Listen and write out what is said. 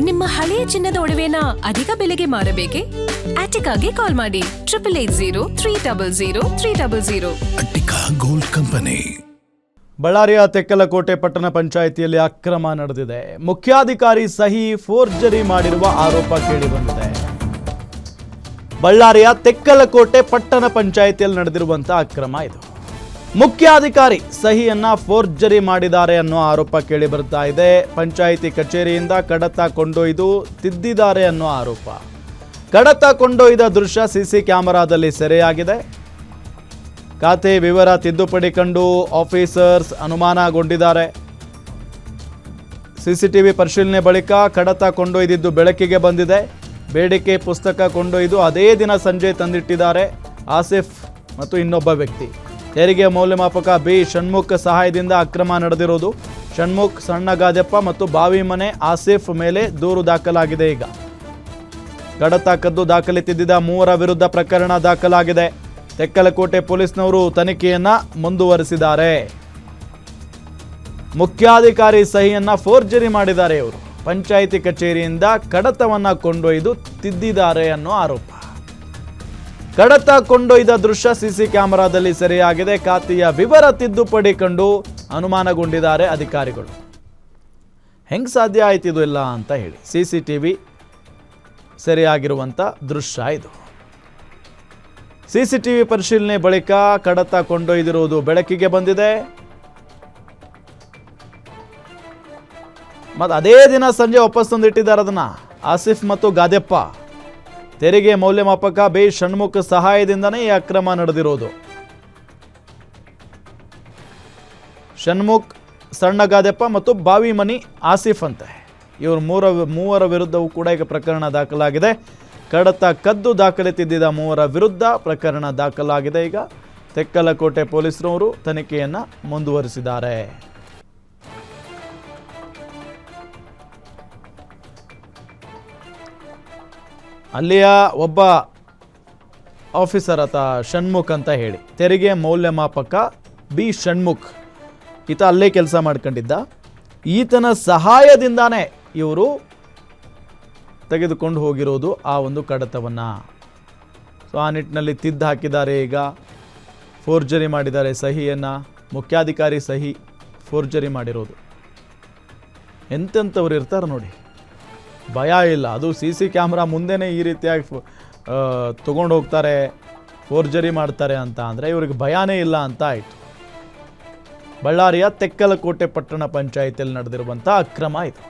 ನಿಮ್ಮ ಹಳೆಯ ಚಿನ್ನದ ಒಡವೆನ ಅಧಿಕ ಬೆಲೆಗೆ ಮಾರಬೇಕೆ? ಆಟಿಕಾಗೆ ಕಾಲ್ ಮಾಡಿ 8880 ಅಟ್ಟಿಕಾ ಗೋಲ್ಡ್ ಕಂಪನಿ. ಬಳ್ಳಾರಿಯ ತೆಕ್ಕಲಕೋಟೆ ಪಟ್ಟಣ ಪಂಚಾಯಿತಿಯಲ್ಲಿ ಅಕ್ರಮ ನಡೆದಿದೆ. ಮುಖ್ಯಾಧಿಕಾರಿ ಸಹಿ ಫೋರ್ಜರಿ ಮಾಡಿರುವ ಆರೋಪ ಕೇಳಿಬಂದಿದೆ. ಬಳ್ಳಾರಿಯ ತೆಕ್ಕಲಕೋಟೆ ಪಟ್ಟಣ ಪಂಚಾಯಿತಿಯಲ್ಲಿ ನಡೆದಿರುವಂತಹ ಅಕ್ರಮ ಇದು. ಮುಖ್ಯಾಧಿಕಾರಿ ಸಹಿಯನ್ನ ಫೋರ್ಜರಿ ಮಾಡಿದ್ದಾರೆ ಅನ್ನೋ ಆರೋಪ ಕೇಳಿ ಬರ್ತಾ ಇದೆ. ಪಂಚಾಯಿತಿ ಕಚೇರಿಯಿಂದ ಕಡತ ಕೊಂಡೊಯ್ದು ತಿದ್ದಿದ್ದಾರೆ ಅನ್ನೋ ಆರೋಪ. ಕಡತ ಕೊಂಡೊಯ್ದ ದೃಶ್ಯ ಸಿಸಿ ಕ್ಯಾಮೆರಾದಲ್ಲಿ ಸೆರೆಯಾಗಿದೆ. ಖಾತೆ ವಿವರ ತಿದ್ದುಪಡಿ ಕಂಡು ಆಫೀಸರ್ಸ್ ಅನುಮಾನಗೊಂಡಿದ್ದಾರೆ. ಸಿಸಿಟಿವಿ ಪರಿಶೀಲನೆ ಬಳಿಕ ಕಡತ ಕೊಂಡೊಯ್ದಿದ್ದು ಬೆಳಕಿಗೆ ಬಂದಿದೆ. ಬೇಡಿಕೆ ಪುಸ್ತಕ ಕೊಂಡೊಯ್ದು ಅದೇ ದಿನ ಸಂಜೆ ತಂದಿಟ್ಟಿದ್ದಾರೆ ಆಸಿಫ್ ಮತ್ತು ಇನ್ನೊಬ್ಬ ವ್ಯಕ್ತಿ. ತೆರಿಗೆ ಮೌಲ್ಯಮಾಪಕ ಬಿ ಷಣ್ಮುಖ್ ಸಹಾಯದಿಂದ ಅಕ್ರಮ ನಡೆದಿರುವುದು. ಷಣ್ಮುಖ್, ಸಣ್ಣಗಾದೆಪ್ಪ ಮತ್ತು ಬಾವಿಮನೆ ಆಸಿಫ್ ಮೇಲೆ ದೂರು ದಾಖಲಾಗಿದೆ. ಈಗ ಕಡತ ಕದ್ದು ದಾಖಲೆ ತಿದ್ದಿದ 3 ವಿರುದ್ಧ ಪ್ರಕರಣ ದಾಖಲಾಗಿದೆ. ತೆಕ್ಕಲಕೋಟೆ ಪೊಲೀಸ್ನವರು ತನಿಖೆಯನ್ನ ಮುಂದುವರಿಸಿದ್ದಾರೆ. ಮುಖ್ಯಾಧಿಕಾರಿ ಸಹಿಯನ್ನ ಫೋರ್ಜರಿ ಮಾಡಿದ್ದಾರೆ ಇವರು. ಪಂಚಾಯಿತಿ ಕಚೇರಿಯಿಂದ ಕಡತವನ್ನ ಕೊಂಡೊಯ್ದು ತಿದ್ದಿದ್ದಾರೆ ಅನ್ನೋ ಆರೋಪ. ಕಡತ ಕೊಂಡೊಯ್ದ ದೃಶ್ಯ ಸಿಸಿ ಕ್ಯಾಮೆರಾದಲ್ಲಿ ಸೆರೆಯಾಗಿದೆ. ಖಾತೆಯ ವಿವರ ತಿದ್ದುಪಡಿ ಕಂಡು ಅನುಮಾನಗೊಂಡಿದ್ದಾರೆ ಅಧಿಕಾರಿಗಳು. ಹೆಂಗ್ ಸಾಧ್ಯ ಆಯ್ತು ಇದು ಇಲ್ಲ ಅಂತ ಹೇಳಿ ಸಿಸಿಟಿವಿ ಸೆರೆಯಾಗಿರುವಂತ ದೃಶ್ಯ ಇದು. ಸಿಸಿಟಿವಿ ಪರಿಶೀಲನೆ ಬಳಿಕ ಕಡತ ಕೊಂಡೊಯ್ದಿರುವುದು ಬೆಳಕಿಗೆ ಬಂದಿದೆ. ಮತ್ತು ಅದೇ ದಿನ ಸಂಜೆ ವಾಪಸ್ ತಂದಿಟ್ಟಿದ್ದಾರೆ ಅದನ್ನ ಆಸಿಫ್ ಮತ್ತು ಗಾದೆಪ್ಪ. ತೆರಿಗೆ ಮೌಲ್ಯಮಾಪಕ ಬಿ ಷಣ್ಮುಖ್ ಸಹಾಯದಿಂದನೇ ಈ ಅಕ್ರಮ ನಡೆದಿರೋದು. ಷಣ್ಮುಖ್, ಸಣ್ಣಗಾದೆಪ್ಪ ಮತ್ತು ಬಾವಿಮನಿ ಆಸಿಫ್ ಅಂತೆ ಇವರು ಮೂವರ ವಿರುದ್ಧವೂ ಕೂಡ ಈಗ ಪ್ರಕರಣ ದಾಖಲಾಗಿದೆ. ಕಡತ ಕದ್ದು ದಾಖಲೆ ತಿದ್ದಿದ 3 ವಿರುದ್ಧ ಪ್ರಕರಣ ದಾಖಲಾಗಿದೆ. ಈಗ ತೆಕ್ಕಲಕೋಟೆ ಪೊಲೀಸರವರು ತನಿಖೆಯನ್ನ ಮುಂದುವರಿಸಿದ್ದಾರೆ. ಅಲ್ಲಿಯ ಒಬ್ಬ ಆಫೀಸರ್ ಆತ ಷಣ್ಮುಖ್ ಅಂತ ಹೇಳಿ, ತೆರಿಗೆ ಮೌಲ್ಯಮಾಪಕ ಬಿ ಷಣ್ಮುಖ್, ಈತ ಅಲ್ಲೇ ಕೆಲಸ ಮಾಡ್ಕೊಂಡಿದ್ದ. ಈತನ ಸಹಾಯದಿಂದಾನೇ ಇವರು ತೆಗೆದುಕೊಂಡು ಹೋಗಿರೋದು ಆ ಒಂದು ಕಡತವನ್ನು. ಸೊ ಆ ನಿಟ್ಟಿನಲ್ಲಿ ತಿದ್ದು ಹಾಕಿದ್ದಾರೆ. ಈಗ ಫೋರ್ಜರಿ ಮಾಡಿದ್ದಾರೆ ಸಹಿಯನ್ನು. ಮುಖ್ಯಾಧಿಕಾರಿ ಸಹಿ ಫೋರ್ಜರಿ ಮಾಡಿರೋದು. ಎಂತೆಂಥವ್ರು ಇರ್ತಾರೆ ನೋಡಿ, ಭಯ ಇಲ್ಲ. ಅದು ಸಿಸಿ ಕ್ಯಾಮ್ರಾ ಮುಂದೆನೇ ಈ ರೀತಿಯಾಗಿ ತೊಗೊಂಡು ಹೋಗ್ತಾರೆ, ಫೋರ್ಜರಿ ಮಾಡ್ತಾರೆ ಅಂತ ಅಂದರೆ ಇವ್ರಿಗೆ ಭಯನೇ ಇಲ್ಲ ಅಂತ ಆಯಿತು. ಬಳ್ಳಾರಿಯ ತೆಕ್ಕಲಕೋಟೆ ಪಟ್ಟಣ ಪಂಚಾಯಿತಿಯಲ್ಲಿ ನಡೆದಿರುವಂಥ ಅಕ್ರಮ ಇದು.